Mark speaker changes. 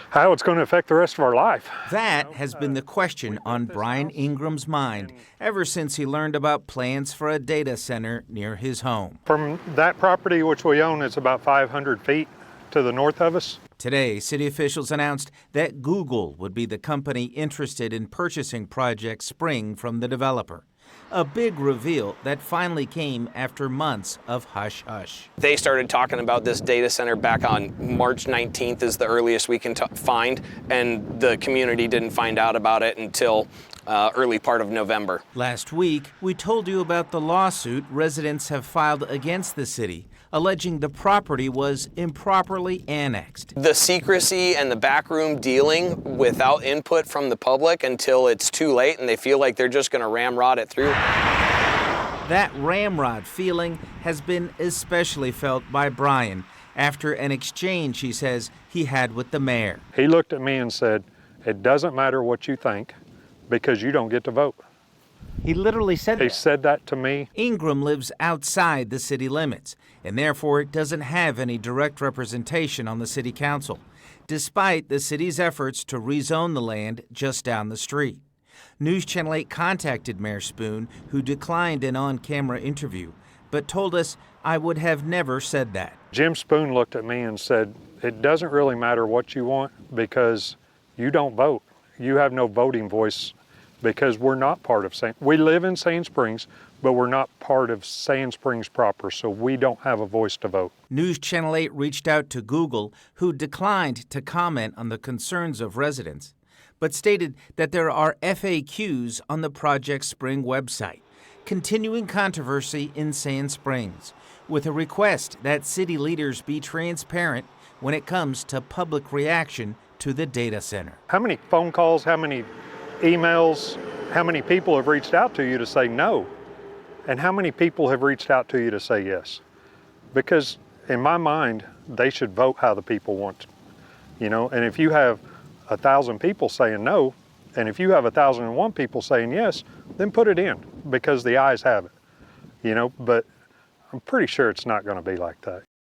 Speaker 1: how it's going to affect the rest of our life.
Speaker 2: That has been the question on Brian Ingram's mind ever since he learned about plans for a data center near his home.
Speaker 1: From that property which we own, it's about 500 feet to the north of us.
Speaker 2: Today, city officials announced that Google would be the company interested in purchasing Project Spring from the developer. A big reveal that finally came after months of hush-hush.
Speaker 3: They started talking about this data center back on March 19th is the earliest we can find, and the community didn't find out about it until early part of November.
Speaker 2: Last week, we told you about the lawsuit residents have filed against the city, alleging the property was improperly annexed.
Speaker 3: The secrecy and the backroom dealing without input from the public until it's too late and they feel like they're just going to ramrod it through.
Speaker 2: That ramrod feeling has been especially felt by Brian after an exchange he says he had with the mayor.
Speaker 1: He looked at me and said, "It doesn't matter what you think because you don't get to vote."
Speaker 2: He literally said that.
Speaker 1: He said that to me.
Speaker 2: Ingram lives outside the city limits and therefore doesn't have any direct representation on the city council, despite the city's efforts to rezone the land just down the street. News Channel 8 contacted Mayor Spoon, who declined an on-camera interview, but told us I would have never said that.
Speaker 1: Jim Spoon looked at me and said, "It doesn't really matter what you want because you don't vote. You have no voting voice because we're not part of we live in Sand Springs, but we're not part of Sand Springs proper, so we don't have a voice to vote."
Speaker 2: News Channel 8 reached out to Google, who declined to comment on the concerns of residents, but stated that there are FAQs on the Project Spring website, continuing controversy in Sand Springs, with a request that city leaders be transparent when it comes to public reaction to the data center.
Speaker 1: How many phone calls, how many emails, how many people have reached out to you to say no? And how many people have reached out to you to say yes? Because in my mind, they should vote how the people want, and if you have 1,000 people saying no, and if you have 1,001 people saying yes, then put it in because the ayes have it, but I'm pretty sure it's not going to be like that.